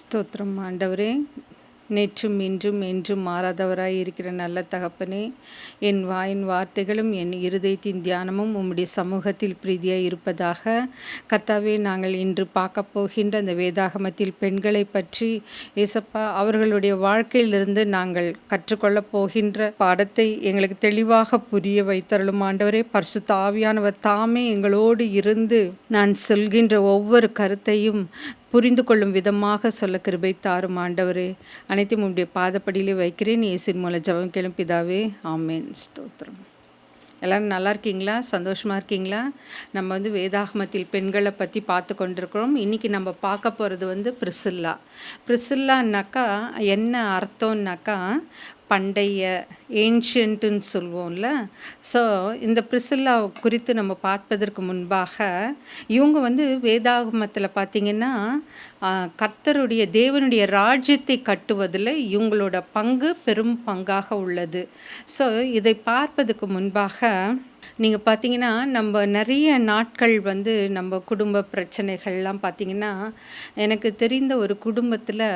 ஸ்தோத்திரம் ஆண்டவரே. நேற்றும் இன்றும் என்றும் மாறாதவராய் இருக்கிற நல்ல தகப்பனே, என் வாயின் வார்த்தைகளும் என் இருதயத்தின் தியானமும் உம்முடைய சமூகத்தில் பிரீதியாய் இருப்பதாக. கர்த்தாவே, நாங்கள் இன்று பார்க்க போகின்ற அந்த வேதாகமத்தில் பெண்களை பற்றி ஏசப்பா அவர்களுடைய வாழ்க்கையிலிருந்து நாங்கள் கற்றுக்கொள்ளப் போகின்ற பாடத்தை எங்களுக்கு தெளிவாக புரிய வைத்தருளும் ஆண்டவரே. பரிசுத்த ஆவியானவர் தாமே எங்களோடு இருந்து நான் சொல்கின்ற ஒவ்வொரு கருத்தையும் புரிந்து கொள்ளும் விதமாக சொல்ல கிருபை தாரும் ஆண்டவரே. அனைத்தையும் உம்முடைய பாதப்படியிலே வைக்கிறேன். இயேசுவின் மூலம் ஜெபம் கேளும் பிதாவே, ஆமேன். ஸ்தோத்திரம். எல்லோரும் நல்லா இருக்கீங்களா? சந்தோஷமாக இருக்கீங்களா? நம்ம வேதாகமத்தில் பெண்களை பற்றி பார்த்து கொண்டிருக்கிறோம். இன்றைக்கி நம்ம பார்க்க போகிறது பிரிசில்லா. பிரிசில்லான்னாக்கா என்ன அர்த்தம்னாக்கா பண்டைய ஏன்ஷியன்ட்டுன்னு சொல்லுவோம்ல. ஸோ இந்த பிரிசில்லா குறித்து நம்ம பார்ப்பதற்கு முன்பாக இவங்க வேதாகமத்தில் பார்த்திங்கன்னா கர்த்தருடைய தேவனுடைய ராஜ்யத்தை கட்டுவதில் இவங்களோட பங்கு பெரும் பங்காக உள்ளது. ஸோ இதை பார்ப்பதற்கு முன்பாக நீங்கள் பார்த்தீங்கன்னா நம்ம நிறைய நாட்கள் நம்ம குடும்ப பிரச்சனைகள்லாம் பார்த்திங்கன்னா, எனக்கு தெரிந்த ஒரு குடும்பத்தில்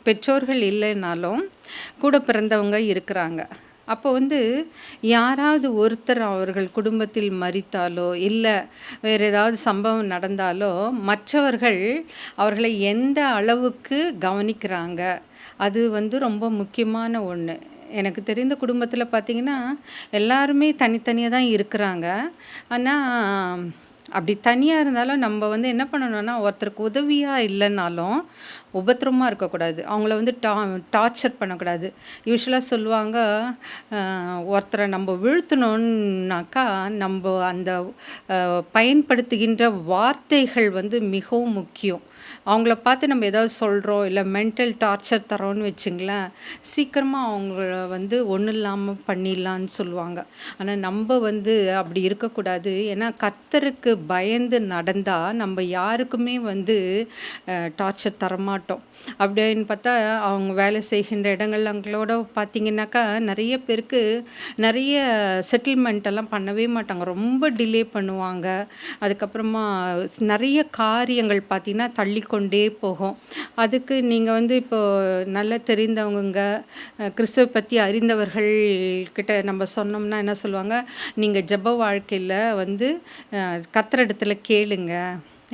பெற்றோர்கள் இல்லைனாலும் கூட பிறந்தவங்க இருக்கிறாங்க. அப்போ யாராவது ஒருத்தர் அவர்கள் குடும்பத்தில் மரித்தாலோ இல்லை வேறு ஏதாவது சம்பவம் நடந்தாலோ மற்றவர்கள் அவர்களை எந்த அளவுக்கு கவனிக்கிறாங்க, அது ரொம்ப முக்கியமான ஒன்று. எனக்கு தெரிந்த குடும்பத்தில் பார்த்திங்கன்னா எல்லாருமே தனித்தனியாக தான் இருக்கிறாங்க. ஆனால் அப்படி தனியாக இருந்தாலும் நம்ம என்ன பண்ணணும்னா, ஒருத்தருக்கு உதவியாக இல்லைனாலும் உபத்திரமாக இருக்கக்கூடாது. அவங்கள டார்ச்சர் பண்ணக்கூடாது. யூஸ்வலாக சொல்லுவாங்க, ஒருத்தரை நம்ம வீழ்த்தணுன்னாக்கா நம்ம அந்த பயன்படுத்துகின்ற வார்த்தைகள் மிகவும் முக்கியம். அவங்கள பார்த்து நம்ம ஏதாவது சொல்கிறோம் இல்லை மென்டல் டார்ச்சர் தரோன்னு வச்சுங்களேன், சீக்கிரமாக அவங்கள ஒன்றும் இல்லாமல் பண்ணிடலான்னு சொல்லுவாங்க. ஆனால் நம்ம அப்படி இருக்கக்கூடாது. ஏன்னா கர்த்தருக்கு பயந்து நடந்தால் நம்ம யாருக்குமே டார்ச்சர் தரமாட்டோம். அப்படின்னு பார்த்தா அவங்க வேலை செய்கின்ற இடங்கள்ங்களோட பார்த்திங்கனாக்கா நிறைய பேருக்கு நிறைய செட்டில்மெண்ட் எல்லாம் பண்ணவே மாட்டாங்க, ரொம்ப டிலே பண்ணுவாங்க. அதுக்கப்புறமா நிறைய காரியங்கள் பார்த்திங்கன்னா தள்ளிக்கொண்டே போகும். அதுக்கு நீங்கள் இப்போது நல்ல தெரிந்தவங்க கிறிஸ்துவ பற்றி அறிந்தவர்கள் கிட்ட நம்ம சொன்னோம்னா என்ன சொல்லுவாங்க, நீங்கள் ஜெப வாழ்க்கையில் கர்த்தரிடத்துல கேளுங்க,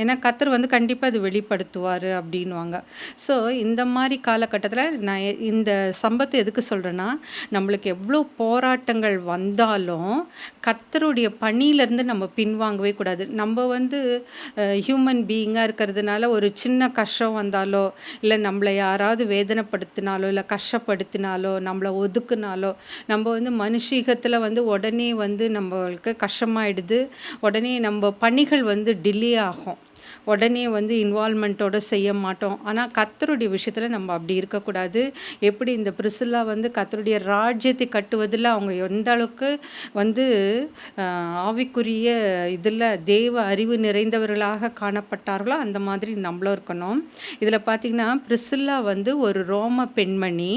ஏன்னா கர்த்தர் கண்டிப்பாக அது வெளிப்படுத்துவார் அப்படின்வாங்க. ஸோ இந்த மாதிரி காலகட்டத்தில் நான் இந்த சம்பத்தை எதுக்கு சொல்கிறேன்னா, நம்மளுக்கு எவ்வளோ போராட்டங்கள் வந்தாலும் கர்த்தருடைய பணியிலேருந்து நம்ம பின்வாங்கவே கூடாது. நம்ம ஹியூமன் பீயிங்காக இருக்கிறதுனால ஒரு சின்ன கஷ்டம் வந்தாலோ இல்லை நம்மளை யாராவது வேதனைப்படுத்தினாலோ இல்லை கஷ்டப்படுத்தினாலோ நம்மளை ஒதுக்குனாலோ நம்ம மனுஷீகத்தில் உடனே நம்மளுக்கு கஷ்டமாயிடுது. உடனே நம்ம பணிகள் டிலே ஆகும். உடனே இன்வால்மெண்ட்டோடு செய்ய மாட்டோம். ஆனால் கர்த்தருடைய விஷயத்தில் நம்ம அப்படி இருக்கக்கூடாது. எப்படி இந்த பிரிசில்லா கர்த்தருடைய ராஜ்யத்தை கட்டுவதில் அவங்க எந்த அளவுக்கு ஆவிக்குரிய இதில் தேவ அறிவு நிறைந்தவர்களாக காணப்பட்டார்களோ அந்த மாதிரி நம்மளும் இருக்கணும். இதில் பார்த்திங்கன்னா பிரிசில்லா ஒரு ரோம பெண்மணி.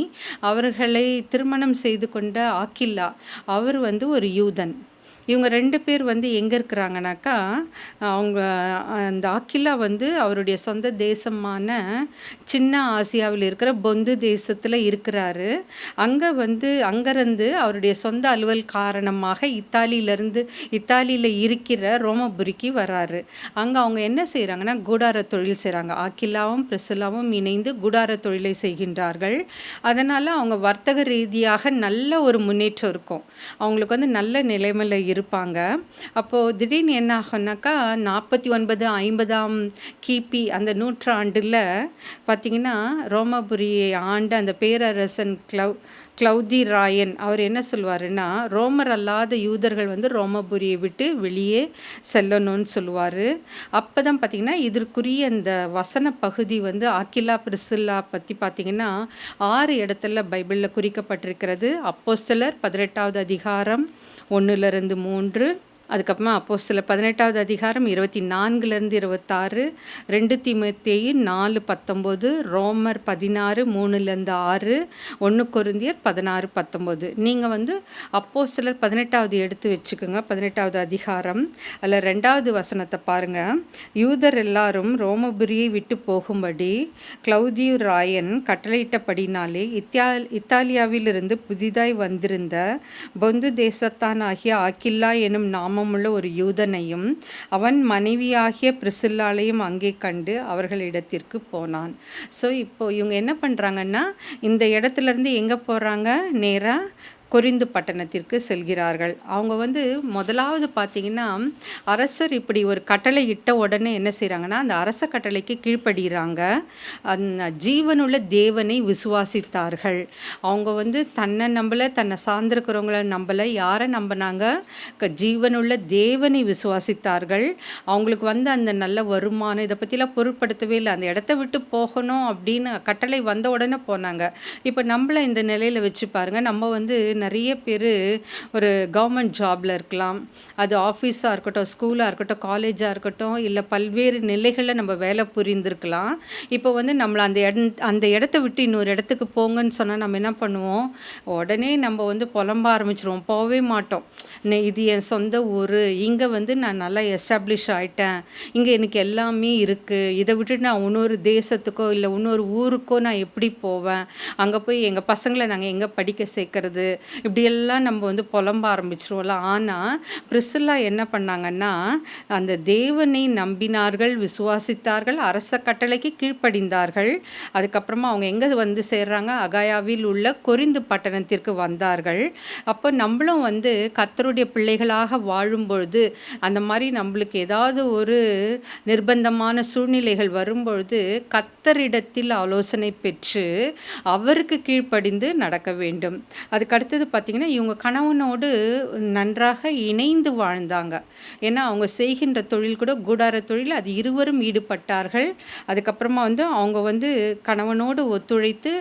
அவர்களை திருமணம் செய்து கொண்ட ஆக்கில்லா அவர் ஒரு யூதன். இவங்க 2 பேர் எங்கே இருக்கிறாங்கனாக்கா, அவங்க அந்த ஆக்கில்லா அவருடைய சொந்த தேசமான சின்ன ஆசியாவில் இருக்கிற பொந்து தேசத்தில் இருக்கிறாரு. அங்கே அங்கேருந்து அவருடைய சொந்த அலுவல் காரணமாக இத்தாலியில் இருக்கிற ரோமபுரிக்கு வராரு. அங்கே அவங்க என்ன செய்கிறாங்கன்னா கூடார தொழில் செய்கிறாங்க. ஆக்கில்லாவும் பிரிசில்லாவும் இணைந்து கூடார தொழிலை செய்கின்றார்கள். அதனால் அவங்க வர்த்தக ரீதியாக நல்ல ஒரு முன்னேற்றம் இருக்கும். அவங்களுக்கு நல்ல நிலைமையில் இருப்பாங்க. அப்போது திடீர்னு என்ன ஆகும்னாக்கா 49-50 கிபி அந்த நூற்றாண்டில் பார்த்திங்கன்னா ரோமபுரியை ஆண்ட அந்த பேரரசன் கிளவுதி ராயன் அவர் என்ன சொல்லுவாருன்னா, ரோமர் அல்லாத யூதர்கள் ரோமபுரியை விட்டு வெளியே செல்லணும்னு சொல்லுவார். அப்போ தான் பார்த்திங்கன்னா இதற்குரிய அந்த வசன பகுதி ஆக்கில்லா பிரிசில்லா பற்றி பார்த்திங்கன்னா 6 இடத்துல பைபிளில் குறிக்கப்பட்டிருக்கிறது. அப்போஸ்தலர் 18வது அதிகாரம் 1-3, அதுக்கப்புறமா அப்போஸ்தலர் 18வது அதிகாரம் 24லேருந்து 26, 2 தீமோத்தேயு 4:19, ரோமர் 16 3லேருந்து 6, 1 கொரிந்தியர் 16 19. நீங்கள் வந்து அப்போஸ்தலர் 18வது எடுத்து வச்சுக்கோங்க. 18வது அதிகாரம் அதில் 2வது வசனத்தை பாருங்கள். யூதர் எல்லாரும் ரோமபுரியை விட்டு போகும்படி கிளவுதியு ராயன் கட்டளையிட்டபடினாலே இத்தாலியாவிலிருந்து புதிதாய் வந்திருந்த பொந்து தேசத்தானாகிய ஆக்கில்லா எனும் நாமமுள்ள ஒரு யூதனையும் அவன் மனைவியாகிய பிரிசில்லாளையும் அங்கே கண்டு அவர்களிடத்திற்கு போனான். ஸோ இப்போ இவங்க என்ன பண்ணுறாங்கன்னா, இந்த இடத்துல இருந்து எங்கே போகிறாங்க? நேராக கொரிந்து பட்டணத்திற்கு செல்கிறார்கள். அவங்க வந்து முதலாவது பார்த்தீங்கன்னா, அரசர் இப்படி ஒரு கட்டளை இட்ட உடனே என்ன செய்கிறாங்கன்னா, அந்த அரச கட்டளைக்கு கீழ்ப்படுகிறாங்க. அந்த ஜீவனுள்ள தேவனை விசுவாசித்தார்கள். அவங்க வந்து தன்னை நம்பலை, தன்னை சார்ந்திருக்கிறவங்கள நம்பலை. யாரை நம்பினாங்க? ஜீவனுள்ள தேவனை விசுவாசித்தார்கள். அவங்களுக்கு வந்து அந்த நல்ல வருமானம் இதை பற்றிலாம் பொருட்படுத்தவே இல்லை. அந்த இடத்த விட்டு போகணும் அப்படின்னு கட்டளை வந்த உடனே போனாங்க. இப்போ நம்மளை இந்த நிலையில் வச்சு பாருங்கள். நம்ம வந்து நிறைய பேர் ஒரு கவர்மெண்ட் ஜாபில் இருக்கலாம், அது ஆஃபீஸாக இருக்கட்டும், ஸ்கூலாக இருக்கட்டும், காலேஜாக இருக்கட்டும், இல்லை பல்வேறு நிலைகளில் நம்ம வேலை புரிந்திருக்கலாம். இப்போ வந்து நம்மளை அந்த இடத்த விட்டு இன்னொரு இடத்துக்கு போங்கன்னு சொன்னால் நம்ம என்ன பண்ணுவோம்? உடனே நம்ம வந்து புலம்ப ஆரம்பிச்சிருவோம், போகவே மாட்டோம். இது என் சொந்த ஊர், இங்கே வந்து நான் நல்லா எஸ்டாப்ளிஷ் ஆகிட்டேன், இங்கே எனக்கு எல்லாமே இருக்குது, இதை விட்டுட்டு நான் இன்னொரு தேசத்துக்கோ இல்லை இன்னொரு ஊருக்கோ நான் எப்படி போவேன்? அங்கே போய் எங்கள் பசங்களை நாங்கள் எங்கே படிக்க சேர்க்கறது? இப்படியெல்லாம் நம்ம வந்து புலம்ப ஆரம்பிச்சிருவோம்ல. ஆனால் பிரிசில்லா என்ன பண்ணாங்கன்னா, அந்த தேவனை நம்பினார்கள், விசுவாசித்தார்கள், அரச கட்டளைக்கு கீழ்ப்படிந்தார்கள். அதுக்கப்புறமா அவங்க எங்கே வந்து சேர்றாங்க? அகாயாவில் உள்ள கொரிந்து பட்டணத்திற்கு வந்தார்கள். அப்போ நம்மளும் வந்து கர்த்தருடைய பிள்ளைகளாக வாழும்பொழுது, அந்த மாதிரி நம்மளுக்கு ஏதாவது ஒரு நிர்பந்தமான சூழ்நிலைகள் வரும்பொழுது கர்த்தரிடத்தில் ஆலோசனை பெற்று அவருக்கு கீழ்ப்படிந்து நடக்க வேண்டும். அதுக்கு அடுத்தது பார்த்திங்கன்னா, இவங்க கணவனோடு நன்றாக இணைந்து வாழ்ந்தாங்க. ஏன்னா அவங்க செய்கின்ற தொழில் கூட கூடார தொழில், அது இருவரும் ஈடுபட்டார்கள். அதுக்கப்புறமா வந்து அவங்க வந்து கணவனோடு ஒத்துழைத்து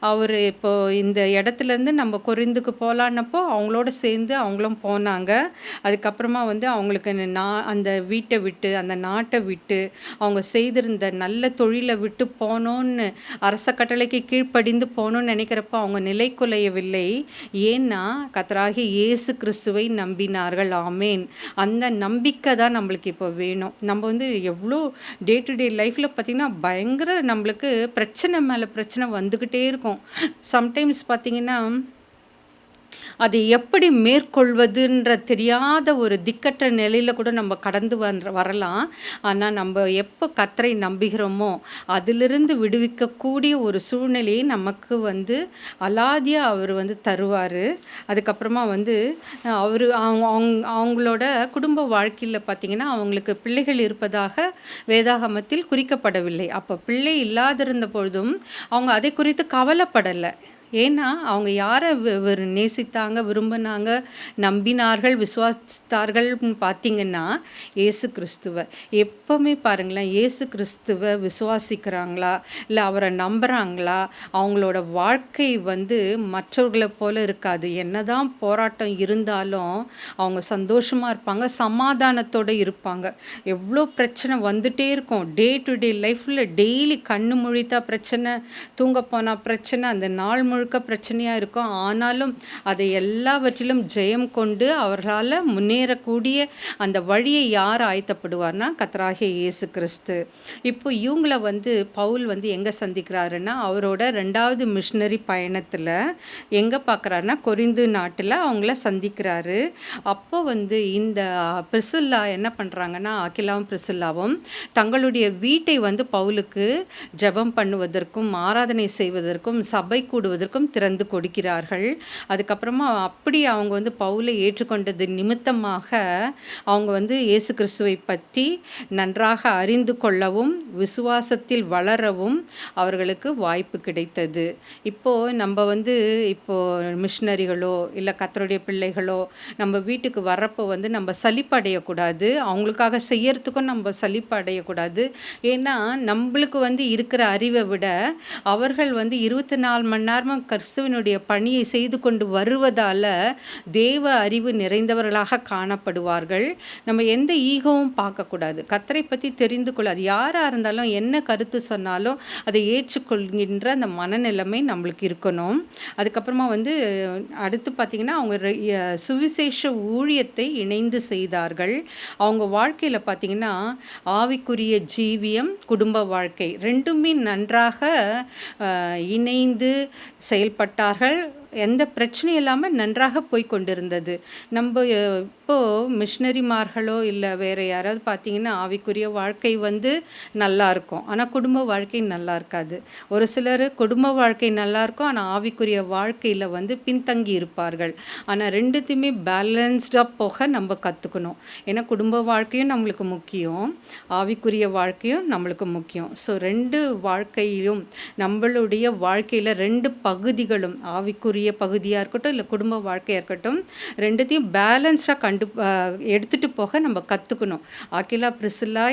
அவர் இப்போ இந்த இடத்துலேருந்து நம்ம கொரிந்துக்கு போகலான்னப்போ அவங்களோட சேர்ந்து அவங்களும் போனாங்க. அதுக்கப்புறமா வந்து அவங்களுக்கு அந்த வீட்டை விட்டு, அந்த நாட்டை விட்டு, அவங்க செய்திருந்த நல்ல தொழிலை விட்டு போனோன்னு, அரச கட்டளைக்கு கீழ்ப்படிந்து போகணுன்னு நினைக்கிறப்போ அவங்க நிலை குலையவில்லை. ஏன்னா கர்த்தராகிய இயேசு கிறிஸ்துவை நம்பினார்கள். ஆமேன். அந்த நம்பிக்கை தான் நம்மளுக்கு இப்போ வேணும். நம்ம வந்து எவ்வளோ டே டு டே லைஃப்பில் பார்த்திங்கன்னா பயங்கர நம்மளுக்கு பிரச்சனை மேலே பிரச்சனை வந்துக்கிட்டே இருக்கும். சம்டைம்ஸ் பார்த்திங்கன்னா அதை எப்படி மேற்கொள்வதுன்ற தெரியாத ஒரு திக்கற்ற நிலையில் கூட நம்ம கடந்து வரலாம். ஆனால் நம்ம எப்போ கர்த்தரை நம்புகிறோமோ அதிலிருந்து விடுவிக்கக்கூடிய ஒரு சூழ்நிலையை நமக்கு வந்து அலாதியாக அவர் வந்து தருவார். அதுக்கப்புறமா வந்து அவர் அவங்களோட குடும்ப வாழ்க்கையில் பார்த்திங்கன்னா அவங்களுக்கு பிள்ளைகள் இருப்பதாக வேதாகமத்தில் குறிக்கப்படவில்லை. அப்போ பிள்ளை இல்லாதிருந்த பொழுதும் அவங்க அதை குறித்து கவலைப்படலை. ஏன்னா அவங்க யாரை நேசித்தாங்க, விரும்பினாங்க, நம்பினார்கள், விசுவாசித்தார்கள்னு பார்த்திங்கன்னா இயேசு கிறிஸ்துவை. எப்போவுமே பாருங்களேன், இயேசு கிறிஸ்துவை விசுவாசிக்கிறாங்களா இல்லை அவரை நம்புகிறாங்களா, அவங்களோட வாழ்க்கை வந்து மற்றவர்களை போல இருக்காது. என்னதான் போராட்டம் இருந்தாலும் அவங்க சந்தோஷமாக இருப்பாங்க, சமாதானத்தோடு இருப்பாங்க. எவ்வளோ பிரச்சனை வந்துகிட்டே இருக்கும். டே டு டே லைஃப்பில் டெய்லி கண்ணு முழித்தா பிரச்சனை, தூங்க போனால் பிரச்சனை, அந்த நாள் முழுக்க பிரச்சனையாக இருக்கும். ஆனாலும் அதை எல்லாவற்றிலும் ஜெயம் கொண்டு அவர்களால் முன்னேறக்கூடிய அந்த வழியை யார் ஆயத்தப்படுவார்னா கர்த்தராகிய இயேசு கிறிஸ்து. இப்போ இவங்களை வந்து பவுல் வந்து எங்கே சந்திக்கிறாருன்னா, அவரோட 2வது மிஷினரி பயணத்தில் எங்கே பார்க்குறாருன்னா கொரிந்து நாட்டில் அவங்கள சந்திக்கிறாரு. அப்போ வந்து இந்த பிரிசில்லா என்ன பண்ணுறாங்கன்னா, ஆக்கிலாவும் பிரிசில்லாவும் தங்களுடைய வீட்டை வந்து பவுலுக்கு ஜெபம் பண்ணுவதற்கும் ஆராதனை செய்வதற்கும் சபை கூடுவதற்கும் திறந்து கொடுக்கிறார்கள். அதுக்கப்புறமா அப்படி அவங்க வந்து பவுலை ஏற்றுக்கொண்டது நிமித்தமாக அவங்க வந்து இயேசு கிறிஸ்துவை பற்றி நன்றாக அறிந்து கொள்ளவும் விசுவாசத்தில் வளரவும் அவர்களுக்கு வாய்ப்பு கிடைத்தது. இப்போது நம்ம வந்து இப்போது மிஷினரிகளோ இல்லை கர்த்தருடைய பிள்ளைகளோ நம்ம வீட்டுக்கு வர்றப்போ வந்து நம்ம சலிப்படையக்கூடாது. அவங்களுக்காக செய்யறதுக்கும் நம்ம சலிப்படையக்கூடாது. ஏன்னா நம்மளுக்கு வந்து இருக்கிற அறிவை விட அவர்கள் வந்து 24 மணி நேரமும் கிறிஸ்துவனுடைய பணியை செய்து கொண்டு வருவதால் தேவ அறிவு நிறைந்தவர்களாக காணப்படுவார்கள். நம்ம எந்த ஈகோவும் பார்க்கக்கூடாது. கர்த்தரை பற்றி தெரிந்து கொள்ள, அது யாராக இருந்தாலும் என்ன கருத்து சொன்னாலும் அதை ஏற்றுக்கொள்கின்ற அந்த மனநிலைமை நம்மளுக்கு இருக்கணும். அதுக்கப்புறமா அடுத்து பார்த்திங்கன்னா அவங்க சுவிசேஷ ஊழியத்தை இணைந்து செய்தார்கள். அவங்க வாழ்க்கையில் பார்த்திங்கன்னா ஆவிக்குரிய ஜீவியம், குடும்ப வாழ்க்கை ரெண்டுமே நன்றாக இணைந்து செயல்பட்டார்கள். எந்த பிரச்சனையும் இல்லாமல் நன்றாக போய் கொண்டிருந்தது. நம்ம இப்போது மிஷினரிமார்களோ இல்லை வேறு யாராவது பார்த்திங்கன்னா ஆவிக்குரிய வாழ்க்கை நல்லா இருக்கும், ஆனால் குடும்ப வாழ்க்கை நல்லா இருக்காது. ஒரு சிலர் குடும்ப வாழ்க்கை நல்லாயிருக்கும், ஆனால் ஆவிக்குரிய வாழ்க்கையில் பின்தங்கி இருப்பார்கள். ஆனால் ரெண்டுத்தையுமே பேலன்ஸ்டாக போக நம்ம கற்றுக்கணும். ஏன்னா குடும்ப வாழ்க்கையும் நம்மளுக்கு முக்கியம், ஆவிக்குரிய வாழ்க்கையும் நம்மளுக்கு முக்கியம். ஸோ ரெண்டு வாழ்க்கையிலும் நம்மளுடைய வாழ்க்கையில் ரெண்டு பகுதிகளும், ஆவிக்குரிய பகுதியாக இருக்கட்டும் இல்லை குடும்ப வாழ்க்கையாக இருக்கட்டும், ரெண்டுத்தையும் பேலன்ஸ்டாக எடுத்துகிட்டு போக நம்ம கற்றுக்கணும். ஆக்கிலா பிரிசில்லா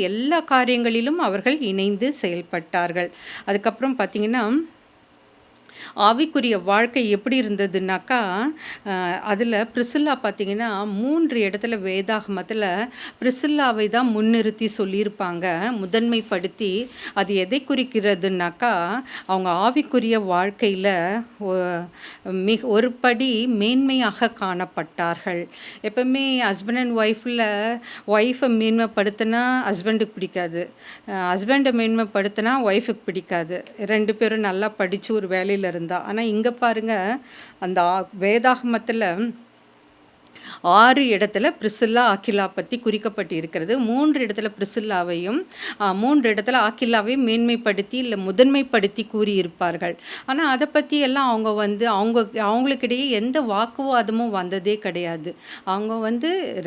எல்லா காரியங்களிலும் அவர்கள் இணைந்து செயல்பட்டார்கள். அதுக்கப்புறம் பார்த்திங்கன்னா ஆவிக்குரிய வாழ்க்கை எப்படி இருந்ததுனாக்கா, அதில் பிரிசில்லா பார்த்திங்கன்னா 3 இடத்துல வேதாகமத்தில் பிரிசில்லாவை தான் முன்னிறுத்தி சொல்லியிருப்பாங்க, முதன்மைப்படுத்தி. அது எதை குறிக்கிறதுனாக்கா, அவங்க ஆவிக்குரிய வாழ்க்கையில் ஒரு படி மேன்மையாக காணப்பட்டார்கள். எப்பவுமே ஹஸ்பண்ட் அண்ட் ஒய்ஃபை மேன்மைப்படுத்தினா ஹஸ்பண்டுக்கு பிடிக்காது, ஹஸ்பண்டை மேன்மைப்படுத்தினா ஒய்ஃபுக்கு பிடிக்காது. 2 பேரும் நல்லா படித்து ஒரு வேலையில் இருந்தா. ஆனால் இங்கே பாருங்கள், அந்த வேதாகமத்தில் 6 இடத்துல பிரிசில்லா ஆக்கிலா பற்றி குறிக்கப்பட்டு இருக்கிறது. 3 இடத்துல பிரிசில்லாவையும் 3 இடத்துல ஆக்கில்லாவையும் மேன்மைப்படுத்தி இல்லை முதன்மைப்படுத்தி கூறியிருப்பார்கள். ஆனால் அதை பற்றி எல்லாம் அவங்களுக்கிடையே எந்த வாக்குவாதமும் வந்ததே கிடையாது. அவங்க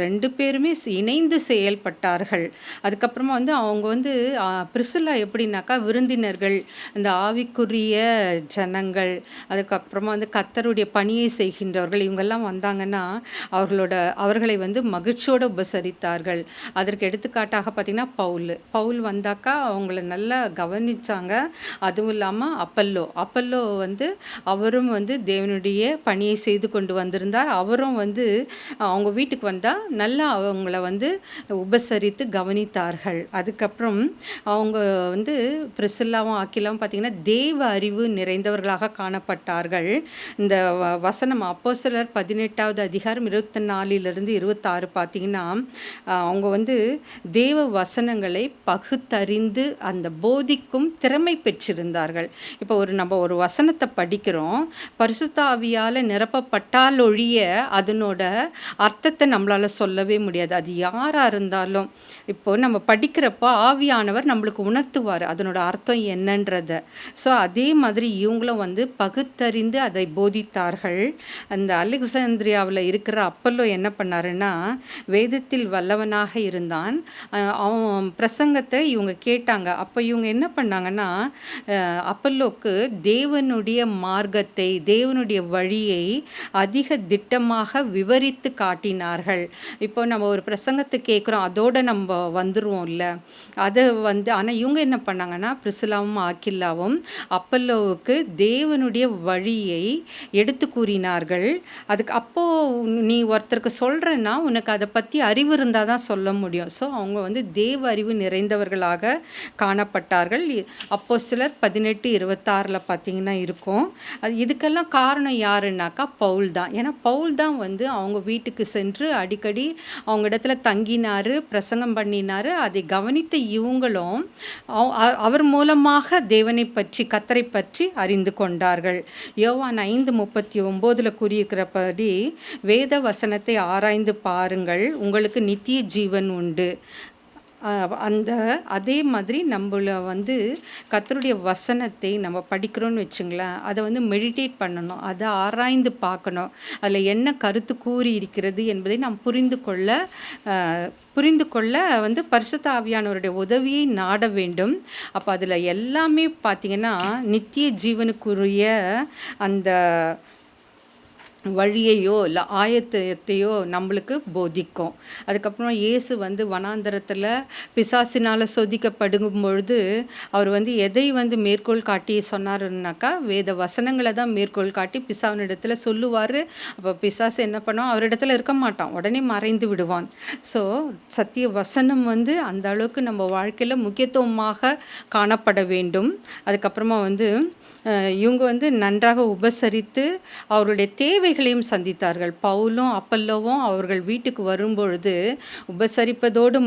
2 பேருமே இணைந்து செயல்பட்டார்கள். அதுக்கப்புறமா அவங்க பிரிசில்லா எப்படின்னாக்கா, விருந்தினர்கள், இந்த ஆவிக்குரிய ஜனங்கள், அதுக்கப்புறமா கர்த்தருடைய பணியை செய்கின்றவர்கள், இவங்கெல்லாம் வந்தாங்கன்னா அவர்களை மகிழ்ச்சியோடு உபசரித்தார்கள். அதற்கு எடுத்துக்காட்டாக பார்த்திங்கன்னா பவுல் வந்தாக்கா அவங்கள நல்லா கவனித்தாங்க. அதுவும் இல்லாமல் அப்பல்லோ அவரும் தேவனுடைய பணியை செய்து கொண்டு வந்திருந்தார். அவரும் அவங்க வீட்டுக்கு வந்தால் நல்லா அவங்கள உபசரித்து கவனித்தார்கள். அதுக்கப்புறம் அவங்க பிரிசில்லாவும் ஆக்கிலாவும் பார்த்திங்கன்னா தேவ அறிவு நிறைந்தவர்களாக காணப்பட்டார்கள். இந்த வசனம் அப்போஸ்தலர் 18வது அதிகாரம் 24லிருந்து 26 பார்த்திங்கன்னா, அவங்க தேவ வசனங்களை பகுத்தறிந்து அந்த போதிக்கும் திறமை பெற்றிருந்தார்கள். இப்போ நம்ம ஒரு வசனத்தை படிக்கிறோம், பரிசுத்த ஆவியால் நிரப்பப்பட்டால் ஒழிய அதனோட அர்த்தத்தை நம்மளால் சொல்லவே முடியாது. அது யாராக இருந்தாலும் இப்போது நம்ம படிக்கிறப்போ ஆவியானவர் நம்மளுக்கு உணர்த்துவார் அதனோட அர்த்தம் என்னன்றதை. ஸோ அதே மாதிரி இவங்களும் பகுத்தறிந்து அதை போதித்தார்கள். அந்த அலெக்சாந்திரியாவில் இருக்கிற அப்பல்லோ என்ன பண்ணாருன்னா, வேதத்தில் வல்லவனாக இருந்தான். அவன் பிரசங்கத்தை இவங்க கேட்டாங்க. அப்போ இவங்க என்ன பண்ணாங்கன்னா, அப்பல்லோக்கு தேவனுடைய மார்க்கத்தை, தேவனுடைய வழியை அதிக திட்டமாக விவரித்து காட்டினார்கள். இப்போ நம்ம ஒரு பிரசங்கத்தை கேட்குறோம், அதோடு நம்ம வந்துடுவோம் இல்லை, அதை ஆனால் இவங்க என்ன பண்ணாங்கன்னா, பிரிசில்லாவும் ஆக்கில்லாவும் அப்பல்லோவுக்கு தேவனுடைய வழியை எடுத்து கூறினார்கள். அதுக்கு அப்போது நீ ஒருத்தருக்கு சொல்கிறன்னா உனக்கு அதை பற்றி அறிவு இருந்தால் தான் சொல்ல முடியும். ஸோ அவங்க தேவ அறிவு நிறைந்தவர்களாக காணப்பட்டார்கள். அப்போஸ்தலர் 18:26 பார்த்திங்கன்னா இருக்கும். இதுக்கெல்லாம் காரணம் யாருன்னாக்கா பவுல் தான். ஏன்னா பவுல் தான் அவங்க வீட்டுக்கு சென்று அடிக்கடி அவங்க இடத்துல தங்கினார், பிரசங்கம் பண்ணினார். அதை கவனித்த இவங்களும் அவர் மூலமாக தேவனை பற்றி, கர்த்தரை பற்றி அறிந்து கொண்டார்கள். யோவான் 5:39 கூறியிருக்கிறபடி, வேத வசனத்தை ஆராய்ந்து பாருங்கள், உங்களுக்கு நித்திய ஜீவன் உண்டு. அதே மாதிரி நம்மள கர்த்தருடைய வசனத்தை நம்ம படிக்கிறோன்னு வச்சுங்களேன், அதை மெடிடேட் பண்ணணும், அதை ஆராய்ந்து பார்க்கணும், அதில் என்ன கருத்து கூறி இருக்கிறது என்பதை நாம் புரிந்து கொள்ள பரிசுத்த ஆவியானவருடைய உதவியை நாட வேண்டும். அப்போ அதில் எல்லாமே பார்த்திங்கன்னா நித்திய ஜீவனுக்குரிய அந்த வழியையோ இல்லை ஆயத்தத்தையோ நம்மளுக்கு போதிக்கும். அதுக்கப்புறம் இயேசு வந்து வனாந்தரத்தில் பிசாசினால் சோதிக்கப்படும் பொழுது அவர் வந்து எதை வந்து மேற்கோள் காட்டி சொன்னாருன்னாக்கா வேத வசனங்களை தான் மேற்கோள் காட்டி பிசாவினிடத்தில் சொல்லுவார். அப்போ பிசாசு என்ன பண்ணுவான், அவரிடத்துல இருக்க மாட்டான், உடனே மறைந்து விடுவான். ஸோ சத்திய வசனம் வந்து அந்த அளவுக்கு நம்ம வாழ்க்கையில் முக்கியத்துவமாக காணப்பட வேண்டும். அதுக்கப்புறமா வந்து இவங்க வந்து நன்றாக உபசரித்து அவருடைய தேவைகளையும் சந்தித்தார்கள். பவுலும் அப்பல்லோவும் அவர்கள் வீட்டுக்கு வரும்பொழுது உபசரிப்பதோடு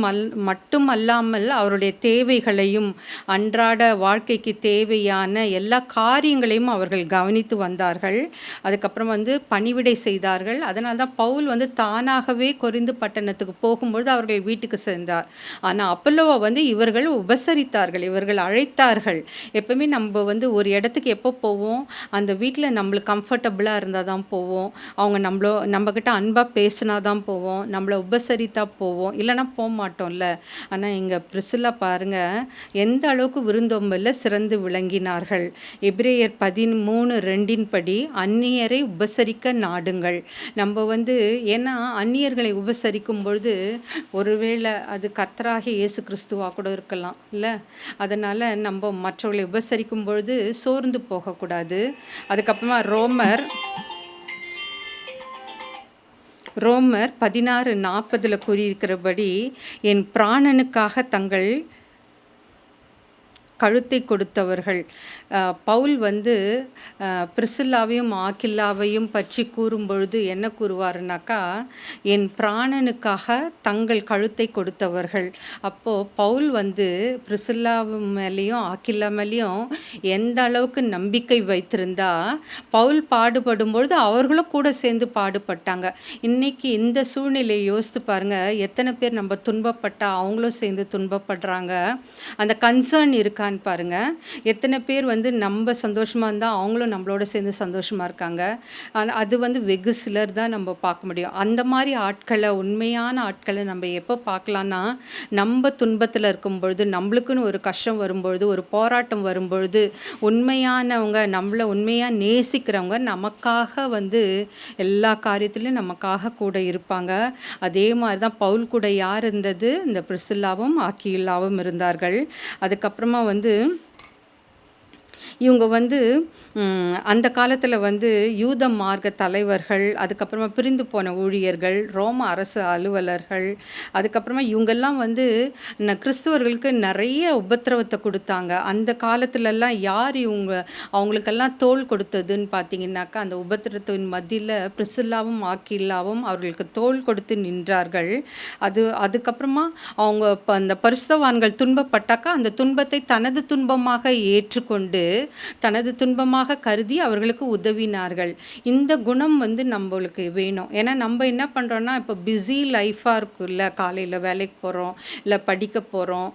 மட்டும் அல்லாமல் அவருடைய தேவைகளையும் அன்றாட வாழ்க்கைக்கு தேவையான எல்லா காரியங்களையும் அவர்கள் கவனித்து வந்தார்கள். அதுக்கப்புறம் வந்து பணிவிடை செய்தார்கள். அதனால தான் பவுல் வந்து தானாகவே கொரிந்து பட்டணத்துக்கு போகும்பொழுது அவர்கள் வீட்டுக்கு சென்றார். ஆனால் அப்பல்லோவை வந்து இவர்கள் உபசரித்தார்கள், இவர்கள் அழைத்தார்கள். எப்பவுமே நம்ம வந்து ஒரு இடத்துக்கு எப்போ போவோம், அந்த வீட்டில் நம்மளுக்கு கம்ஃபர்டபுளாக இருந்தால் தான் போவோம். அவங்க நம்மக்கிட்ட அன்பாக பேசினா தான் போவோம், நம்மளை உபசரித்தா போவோம், இல்லைன்னா போக மாட்டோம்ல. ஆனால் இங்கே பிரிசில்லா பாருங்கள் எந்த அளவுக்கு விருந்தோம்பலில் சிறந்து விளங்கினார்கள். எபிரேயர் 13:2 படி அந்நியரை உபசரிக்க நாடுங்கள். நம்ம வந்து ஏன்னா அந்நியர்களை உபசரிக்கும் பொழுது ஒருவேளை அது கர்த்தராகிய இயேசு கிறிஸ்துவாக கூட இருக்கலாம் இல்லை. அதனால் நம்ம மற்றவர்களை உபசரிக்கும் பொழுது சோர்ந்து போகக்கூடாது. அதுக்கப்புறமா ரோமர் 16:40 கூறியிருக்கிறபடி என் பிராணனுக்காக தங்கள் கழுத்தை கொடுத்தவர்கள். பவுல் வந்து பிரிசில்லாவையும் ஆக்கில்லாவையும் பற்றி கூறும்பொழுது என்ன கூறுவாருனாக்கா, என் பிராணனுக்காக தங்கள் கழுத்தை கொடுத்தவர்கள். அப்போது பவுல் வந்து பிரிசில்லா மேலேயும் ஆக்கில்லா மேலேயும் எந்த அளவுக்கு நம்பிக்கை வைத்திருந்தா, பவுல் பாடுபடும்பொழுது அவர்களும் கூட சேர்ந்து பாடுபட்டாங்க. இன்றைக்கி இந்த சூழ்நிலையை யோசித்து பாருங்கள், எத்தனை பேர் நம்ம துன்பப்பட்டால் அவங்களும் சேர்ந்து துன்பப்படுறாங்க. அந்த கன்சர்ன் இருக்கான்னு பாருங்கள். எத்தனை பேர் வந்து நம்ம சந்தோஷமாக இருந்தால் அவங்களும் நம்மளோட சேர்ந்து சந்தோஷமாக இருக்காங்க. அது வந்து வெகு சிலர் தான் நம்ம பார்க்க முடியும். அந்த மாதிரி ஆட்களை, உண்மையான ஆட்களை நம்ம எப்போ பார்க்கலான்னா, நம்ம துன்பத்தில் இருக்கும் பொழுது, நம்மளுக்குன்னு ஒரு கஷ்டம் வரும்பொழுது, ஒரு போராட்டம் வரும்பொழுது, உண்மையானவங்க, நம்மளை உண்மையாக நேசிக்கிறவங்க நமக்காக வந்து எல்லா காரியத்திலையும் நமக்காக கூட இருப்பாங்க. அதே மாதிரி தான் பவுல் கூட யார் இருந்தது, இந்த பிரிசில்லாவும் ஆக்கில்லாவும் இருந்தார்கள். அதுக்கப்புறமா வந்து இவங்க வந்து அந்த காலத்தில் வந்து யூத மார்க்க தலைவர்கள், அதுக்கப்புறமா பிரிந்து போன ஊழியர்கள், ரோம அரசு அலுவலர்கள், அதுக்கப்புறமா இவங்கெல்லாம் வந்து கிறிஸ்துவர்களுக்கு நிறைய உபத்திரவத்தை கொடுத்தாங்க. அந்த காலத்துலலாம் யார் அவங்களுக்கெல்லாம் தோள் கொடுத்ததுன்னு பார்த்தீங்கன்னாக்கா, அந்த உபத்திரத்தின் மத்தியில் பிரிசில்லாவும் ஆக்கில்லாவும் அவர்களுக்கு தோள் கொடுத்து நின்றார்கள். அதுக்கப்புறமா அவங்க அந்த பரிசுத்தவான்கள் துன்பப்பட்டாக்கா அந்த துன்பத்தை தனது துன்பமாக ஏற்றுக்கொண்டு தனது துன்பமாக கருதி அவர்களுக்கு உதவினார்கள். இந்த குணம் வந்து நம்மளுக்கு வேணும். ஏன்னா நம்ம என்ன பண்ணுறோன்னா, இப்போ பிஸி லைஃபாக இருக்குல்ல, காலையில் வேலைக்கு போகிறோம், இல்லை படிக்க போகிறோம்,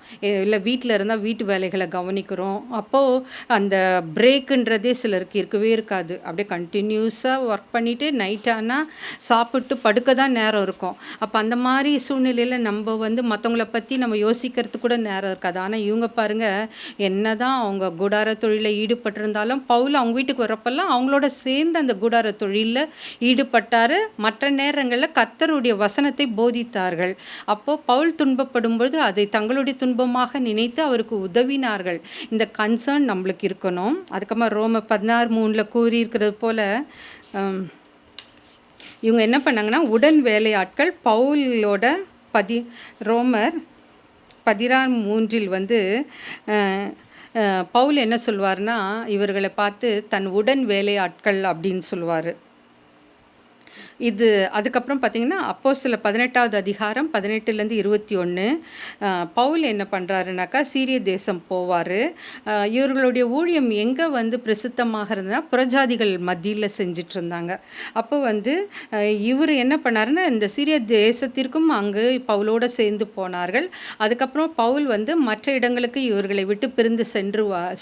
இல்லை வீட்டில் இருந்தால் வீட்டு வேலைகளை கவனிக்கிறோம். அப்போது அந்த பிரேக்குன்றதே சிலருக்கு இருக்கவே இருக்காது. அப்படியே கண்டினியூஸாக ஒர்க் பண்ணிவிட்டு நைட் ஆனால் சாப்பிட்டு படுக்க தான் நேரம் இருக்கும். அப்போ அந்த மாதிரி சூழ்நிலையில் நம்ம வந்து மற்றவங்கள பற்றி நம்ம யோசிக்கிறதுக்கு கூட நேரம் இருக்காது. ஆனால் இவங்க பாருங்கள், என்ன தான் அவங்க கூடார தொழிலை ஈடுபட்டிருந்தாலும் பவுல் அவங்க வீட்டுக்கு வரப்பெல்லாம் அவங்களோட சேர்ந்து அந்த கூடார தொழிலில் ஈடுபட்டார். மற்ற நேரங்களில் கர்த்தருடைய வசனத்தை போதித்தார்கள். அப்போது பவுல் துன்பப்படும் பொழுது அதை தங்களுடைய துன்பமாக நினைத்து அவருக்கு உதவினார்கள். இந்த கன்சர்ன் நம்மளுக்கு இருக்கணும். அதுக்கப்புறமா ரோமர் 16:3 கூறியிருக்கிறது போல் இவங்க என்ன பண்ணாங்கன்னா, உடன் வேலையாட்கள் பவுலோட ரோமர் 16:3 வந்து பவுல் என்ன சொல்வார்னா, இவர்களை பார்த்து தன் உடன் வேலையாட்கள் அப்படின்னு சொல்லுவார். இது அதுக்கப்புறம் பார்த்திங்கன்னா அப்போஸ்தலர் 18வது அதிகாரம் 18-21 பவுல் என்ன பண்ணுறாருனாக்கா, சீரிய தேசம் போவார். இவர்களுடைய ஊழியம் எங்கே வந்து பிரசித்தமாக இருந்ததுன்னா, புறஜாதிகள் மத்தியில் செஞ்சிட்டு இருந்தாங்க. அப்போ வந்து இவர் என்ன பண்ணாருன்னா, இந்த சீரிய தேசத்திற்கும் அங்கு பவுலோடு சேர்ந்து போனார்கள். அதுக்கப்புறம் பவுல் வந்து மற்ற இடங்களுக்கு இவர்களை விட்டு பிரிந்து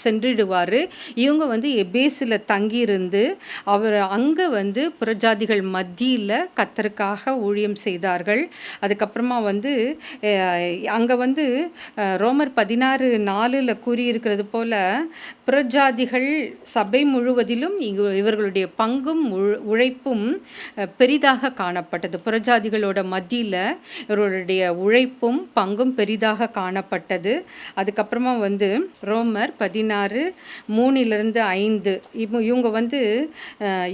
சென்றிடுவார். இவங்க வந்து எபேசில் தங்கியிருந்து அவர் அங்கே வந்து புறஜாதிகள் மத்தியில் மத்தியில கர்த்தருக்காக ஊழியம் செய்தார்கள். அதுக்கப்புறமா வந்து அங்க வந்து ரோமர் 16:4 கூறியிருக்கிறது போல, புறஜாதிகள் சபை முழுவதிலும் இவர்களுடைய பங்கும் உழைப்பும் பெரிதாக காணப்பட்டது. புறஜாதிகளோட மத்தியில இவர்களுடைய உழைப்பும் பங்கும் பெரிதாக காணப்பட்டது. அதுக்கப்புறமா வந்து ரோமர் 16:3-5 இவங்க வந்து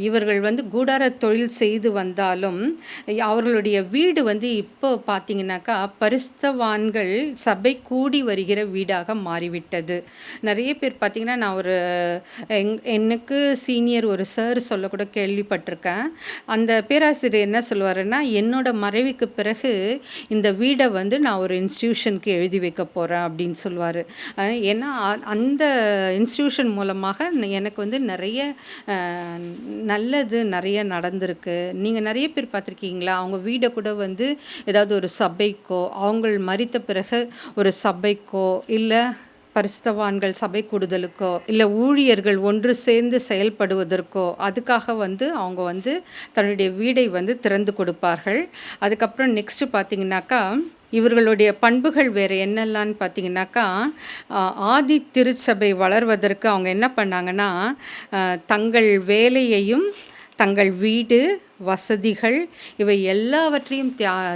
இவர்கள் வந்து கூடார தொழில் செய்து வந்தாலும் அவர்களுடைய வீடு வந்து இப்போ பார்த்தீங்கன்னாக்கா பரிசுத்தவான்கள் சபை கூடி வருகிற வீடாக மாறிவிட்டது. நிறைய பேர் பார்த்தீங்கன்னா, நான் ஒரு எனக்கு சீனியர் ஒரு சார் சொல்லக்கூட கேள்விப்பட்டிருக்கேன். அந்த பேராசிரியர் என்ன சொல்லுவாருன்னா, என்னோட மறைவுக்கு பிறகு இந்த வீடை வந்து நான் ஒரு இன்ஸ்டிடியூஷனுக்கு எழுதி வைக்க போகிறேன் அப்படின்னு சொல்லுவார். ஏன்னா அந்த இன்ஸ்டிடியூஷன் மூலமாக எனக்கு வந்து நிறைய நல்லது நிறைய நடந்திருக்கு. நீங்கள் நிறைய பேர் பார்த்துருக்கீங்களா, அவங்க வீடை கூட வந்து ஏதாவது ஒரு சபைக்கோ, அவங்க மரித்த பிறகு ஒரு சபைக்கோ, இல்லை பரிசுத்தவான்கள் சபை கூடுதலுக்கோ, இல்லை ஊழியர்கள் ஒன்று சேர்ந்து செயல்படுவதற்கோ, அதுக்காக வந்து அவங்க வந்து தன்னுடைய வீடை வந்து திறந்து கொடுப்பார்கள். அதுக்கப்புறம் நெக்ஸ்ட்டு பார்த்தீங்கன்னாக்கா, இவர்களுடைய பண்புகள் வேறு என்னெல்லாம்னு பார்த்தீங்கன்னாக்கா, ஆதி திருச்சபை வளர்வதற்கு அவங்க என்ன பண்ணாங்கன்னா, தங்கள் வேலையையும் தங்கள் வீடு வசதிகள் இவை எல்லாவற்றையும்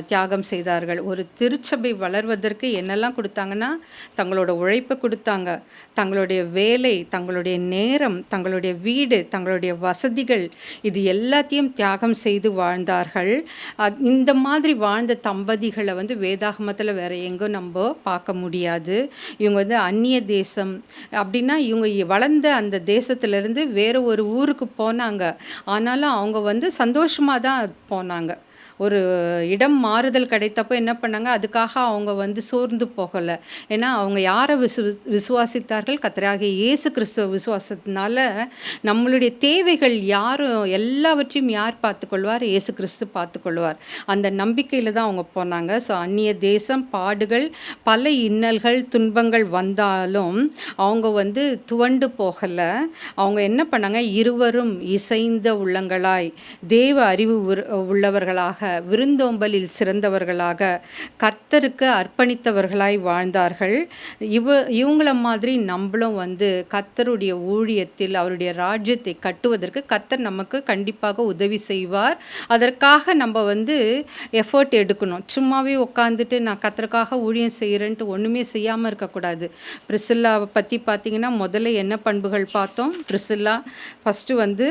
தியாகம் செய்தார்கள். ஒரு திருச்சபை வளர்வதற்கு என்னெல்லாம் கொடுத்தாங்கன்னா, தங்களோட உழைப்பை கொடுத்தாங்க, தங்களுடைய வேலை, தங்களுடைய நேரம், தங்களுடைய வீடு, தங்களுடைய வசதிகள், இது எல்லாத்தையும் தியாகம் செய்து வாழ்ந்தார்கள். இந்த மாதிரி வாழ்ந்த தம்பதிகளை வந்து வேதாகமத்தில் வேறு எங்கோ நம்ம பார்க்க முடியாது. இவங்க வந்து அந்நிய தேசம் அப்படின்னா, இவங்க வளர்ந்த அந்த தேசத்திலேருந்து வேறு ஒரு ஊருக்கு போனாங்க. ஆனாலும் அவங்க வந்து சந்தோஷமாக தான் போனாங்க. ஒரு இடம் மாறுதல் கிடைத்தப்போ என்ன பண்ணாங்க, அதுக்காக அவங்க வந்து சோர்ந்து போகலை. ஏன்னா அவங்க யாரை விசுவாசித்தார்கள்? கர்த்தராகிய இயேசு கிறிஸ்துவ விசுவாசத்தினால நம்மளுடைய தேவைகள் எல்லாவற்றையும் யார் பார்த்துக்கொள்வார்? இயேசு கிறிஸ்து பார்த்துக்கொள்வார். அந்த நம்பிக்கையில் தான் அவங்க போனாங்க. ஸோ அந்நிய தேசம், பாடுகள், பல இன்னல்கள், துன்பங்கள் வந்தாலும் அவங்க வந்து துவண்டு போகலை. அவங்க என்ன பண்ணாங்க, இருவரும் இசைந்த உள்ளங்களாய், தேவ அறிவு உள்ளவர்களாக, விருந்தோம்பலில் சிறந்தவர்களாக, கர்த்தருக்கு அர்ப்பணித்தவர்களாய் வாழ்ந்தார்கள். இவங்கள மாதிரி நம்மளும் வந்து கர்த்தருடைய ஊழியத்தில் அவருடைய ராஜ்யத்தை கட்டுவதற்கு கர்த்தர் நமக்கு கண்டிப்பாக உதவி செய்வார். அதற்காக நம்ம வந்து எஃபர்ட் எடுக்கணும். சும்மாவே உட்காந்துட்டு நான் கர்த்தருக்காக ஊழியம் செய்கிறேன்ட்டு ஒன்றுமே செய்யாமல் இருக்கக்கூடாது. பிரிசில்லாவை பற்றி பார்த்தீங்கன்னா, முதல்ல என்ன பண்புகள் பார்த்தோம்? பிரிசில்லா ஃபஸ்ட்டு வந்து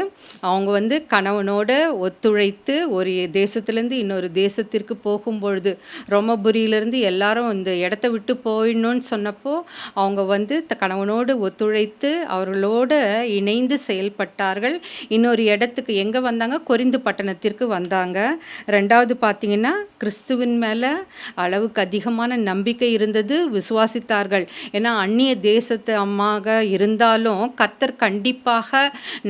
அவங்க வந்து கணவனோட ஒத்துழைத்து ஒரு தேசத்துலேருந்து இன்னொரு தேசத்திற்கு போகும்பொழுது, ரோமபுரியிலேருந்து எல்லாரும் இந்த இடத்த விட்டு போயிடணும்னு சொன்னப்போ அவங்க வந்து கணவனோடு ஒத்துழைத்து அவர்களோடு இணைந்து செயல்பட்டார்கள். இன்னொரு இடத்துக்கு எங்கே வந்தாங்க? கொரிந்து பட்டணத்திற்கு வந்தாங்க. ரெண்டாவது பார்த்தீங்கன்னா, கிறிஸ்துவின் மேலே அளவுக்கு அதிகமான நம்பிக்கை இருந்தது, விசுவாசித்தார்கள். ஏன்னா அந்நிய தேசத்து அம்மாக இருந்தாலும் கர்த்தர் கண்டிப்பாக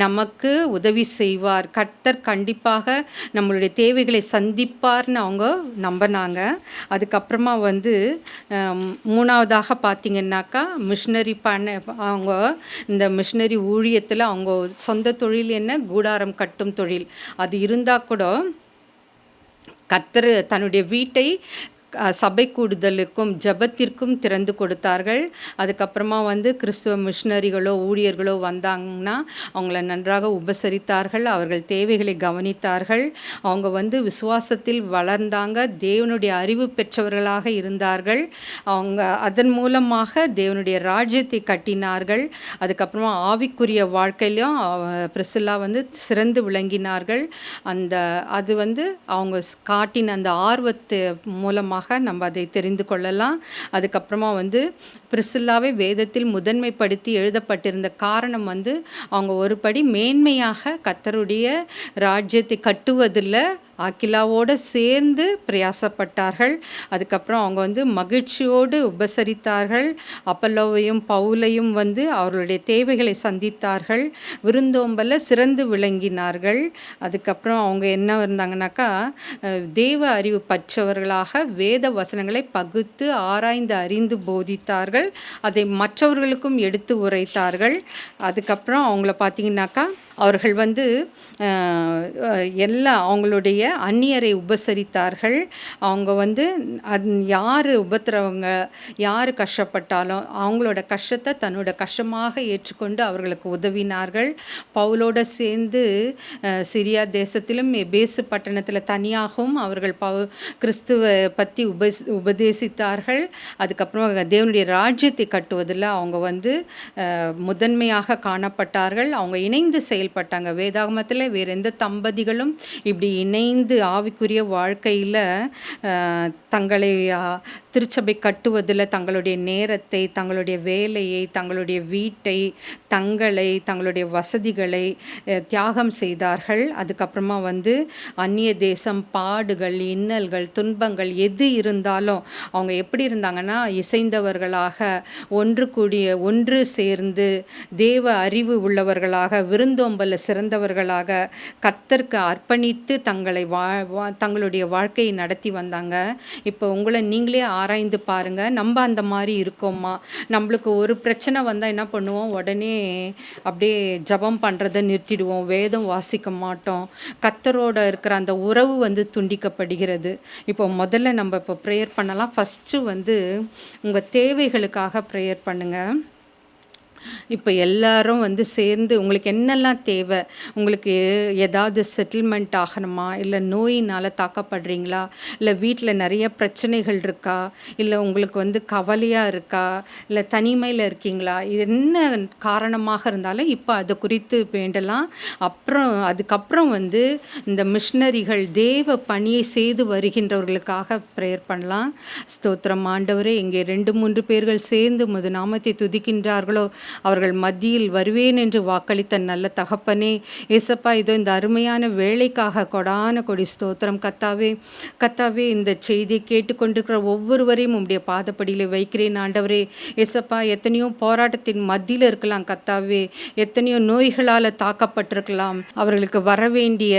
நமக்கு உதவி செய்வார், கர்த்தர் கண்டிப்பாக நம்மளுடைய தேவைகளை சந்திப்பார்னு அவங்க நம்பினாங்க. அதுக்கப்புறமா வந்து மூணாவதாக பார்த்தீங்கன்னாக்கா, மிஷினரி அவங்க இந்த மிஷினரி ஊழியத்தில் அவங்க சொந்த தொழில் என்ன? கூடாரம் கட்டும் தொழில். அது இருந்தால் கூட கர்த்தர் தன்னுடைய வீட்டை சபை கூடுதலுக்கும் ஜபத்திற்கும் திறந்து கொடுத்தார்கள். அதுக்கப்புறமா வந்து கிறிஸ்துவ மிஷினரிகளோ ஊழியர்களோ வந்தாங்கன்னா அவங்கள நன்றாக உபசரித்தார்கள், அவர்கள் தேவைகளை கவனித்தார்கள். அவங்க வந்து விசுவாசத்தில் வளர்ந்தாங்க, தேவனுடைய அறிவு பெற்றவர்களாக இருந்தார்கள். அவங்க அதன் மூலமாக தேவனுடைய ராஜ்யத்தை கட்டினார்கள். அதுக்கப்புறமா ஆவிக்குரிய வாழ்க்கையிலும் பிரிசில்லா வந்து சிறந்து விளங்கினார்கள். அது வந்து அவங்க காட்டின அந்த ஆர்வத்து மூலமாக நம்ம அதை தெரிந்து கொள்ளலாம். அதுக்கப்புறமா வந்து பிரிசில்லாவை வேதத்தில் முதன்மைப்படுத்தி எழுதப்பட்டிருந்த காரணம் வந்து அவங்க ஒரு படி மேன்மையாக கர்த்தருடைய ராஜ்யத்தை கட்டுவதில் ஆக்கிலாவோடு சேர்ந்து பிரயாசப்பட்டார்கள். அதுக்கப்புறம் அவங்க வந்து மகிழ்ச்சியோடு உபசரித்தார்கள். அப்பல்லோவையும் பவுலையும் வந்து அவர்களுடைய தேவைகளை சந்தித்தார்கள், விருந்தோம்பல சிறந்து விளங்கினார்கள். அதுக்கப்புறம் அவங்க என்ன இருந்தாங்கனாக்கா, தேவ அறிவு பற்றவர்களாக வேத வசனங்களை பகுத்து ஆராய்ந்து அறிந்து போதித்தார்கள், அதை மற்றவர்களுக்கும் எடுத்து உரைத்தார்கள். அதுக்கப்புறம் அவங்கள பார்த்தீங்கன்னாக்கா அவர்கள் வந்து எல்லா அவங்களுடைய அந்நியரை உபசரித்தார்கள். அவங்க வந்து யார் உபத்திரவங்க, யார் கஷ்டப்பட்டாலும் அவங்களோட கஷ்டத்தை தன்னோட கஷ்டமாக ஏற்றுக்கொண்டு அவர்களுக்கு உதவினார்கள். பவுலோடு சேர்ந்து சிரியா தேசத்திலும் எபேசு பட்டணத்தில் தனியாகவும் அவர்கள் கிறிஸ்துவை பற்றி உபதேசித்தார்கள். அதுக்கப்புறம் தேவனுடைய ராஜ்யத்தை கட்டுவதில் அவங்க வந்து முதன்மையாக காணப்பட்டார்கள். அவங்க இணைந்து செயல்பட்டாங்க. வேதாகமத்தில் வேறு எந்த தம்பதிகளும் இப்படி இணைந்து ஆவிக்குரிய வாழ்க்கையில் தங்களை திருச்சபை கட்டுவதில் தங்களுடைய நேரத்தை, தங்களுடைய வேலையை, தங்களுடைய வீட்டை, தங்களுடைய வசதிகளை தியாகம் செய்தார்கள். அதுக்கப்புறமா வந்து அந்நிய தேசம், பாடுகள், இன்னல்கள், துன்பங்கள் எது இருந்தாலும் அவங்க எப்படி இருந்தாங்கன்னா இசைந்தவர்களாக, ஒன்று சேர்ந்து தேவ அறிவு உள்ளவர்களாக, விருந்தோம்பல சிறந்தவர்களாக, கர்த்தருக்கு அர்ப்பணித்து தங்களுடைய வாழ்க்கையை நடத்தி வந்தாங்க. இப்போ உங்களை நீங்களே ஆராய்ந்து பாருங்க. நம்ம அந்த மாதிரி இருக்கோமா? நம்மளுக்கு ஒரு பிரச்சனை வந்தால் என்ன பண்ணுவோம்? உடனே அப்படியே ஜபம் பண்ணுறதை நிறுத்திடுவோம், வேதம் வாசிக்க மாட்டோம், கர்த்தரோட இருக்கிற அந்த உறவு வந்து துண்டிக்கப்படுகிறது. இப்போ முதல்ல நம்ம இப்போ ப்ரேயர் பண்ணலாம். ஃபஸ்ட்டு வந்து உங்கள் தேவைகளுக்காக ப்ரேயர் பண்ணுங்கள். இப்போ எல்லாரும் வந்து சேர்ந்து உங்களுக்கு என்னெல்லாம் தேவை, உங்களுக்கு ஏதாவது செட்டில்மெண்ட் ஆகணுமா, இல்லை நோயினால் தாக்கப்படுறீங்களா, இல்லை வீட்டில் நிறைய பிரச்சனைகள் இருக்கா, இல்லை உங்களுக்கு வந்து கவலையாக இருக்கா, இல்லை தனிமையில் இருக்கீங்களா, இது என்ன காரணமாக இருந்தாலும் இப்போ அதை குறித்து வேண்டலாம். அதுக்கப்புறம் வந்து இந்த மிஷினரிகள் தேவ பணியை செய்து வருகின்றவர்களுக்காக ப்ரேயர் பண்ணலாம். ஸ்தோத்திரம் ஆண்டவரே, இங்கே 2-3 பேர்கள் சேர்ந்து உமது நாமத்தை துதிக்கின்றார்களோ அவர்கள் மத்தியில் வருவேன் என்று வாக்களித்த நல்ல தகப்பனே, ஏசப்பா, இதோ இந்த அருமையான வேலைக்காக கொடான கொடி ஸ்தோத்திரம். கத்தாவே, இந்த செய்தியை கேட்டுக்கொண்டிருக்கிற ஒவ்வொருவரையும் உம்முடைய பாதப்படியில் வைக்கிறேன் ஆண்டவரே. ஏசப்பா, எத்தனையோ போராட்டத்தின் மத்தியில் இருக்கலாம் கத்தாவே, எத்தனையோ நோய்களால் தாக்கப்பட்டிருக்கலாம். அவர்களுக்கு வரவேண்டிய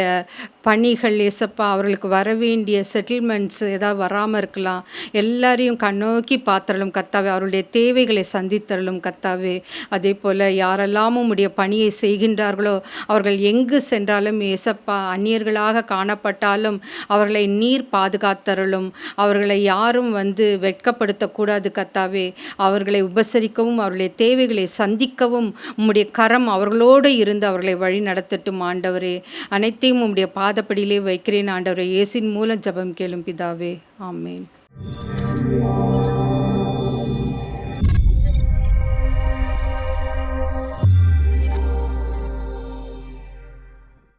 பணிகள் ஏசப்பா, அவர்களுக்கு வரவேண்டிய செட்டில்மெண்ட்ஸ் ஏதாவது வராமல் இருக்கலாம். எல்லாரையும் கண்ணோக்கி பாத்திரலும் கத்தாவே, அவருடைய தேவைகளை சந்தித்தரலும் கத்தாவே. அதே போல் யாரெல்லாமும் உடைய பணியை செய்கின்றார்களோ அவர்கள் எங்கு சென்றாலும் ஏசப்பா, அந்நியர்களாக காணப்பட்டாலும் அவர்களை நீர் பாதுகாத்தருளும். அவர்களை யாரும் வந்து வெட்கப்படுத்தக்கூடாது கத்தாவே. அவர்களை உபசரிக்கவும் அவர்களுடைய தேவைகளை சந்திக்கவும் உம்முடைய கரம் அவர்களோடு இருந்து அவர்களை வழி நடத்தட்டும் ஆண்டவரே. அனைத்தையும் உம்முடைய பாதப்படியிலே வைக்கிறேன் ஆண்டவரே. இயேசுவின் மூலம் ஜெபம் கேளும் பிதாவே, ஆமேன்.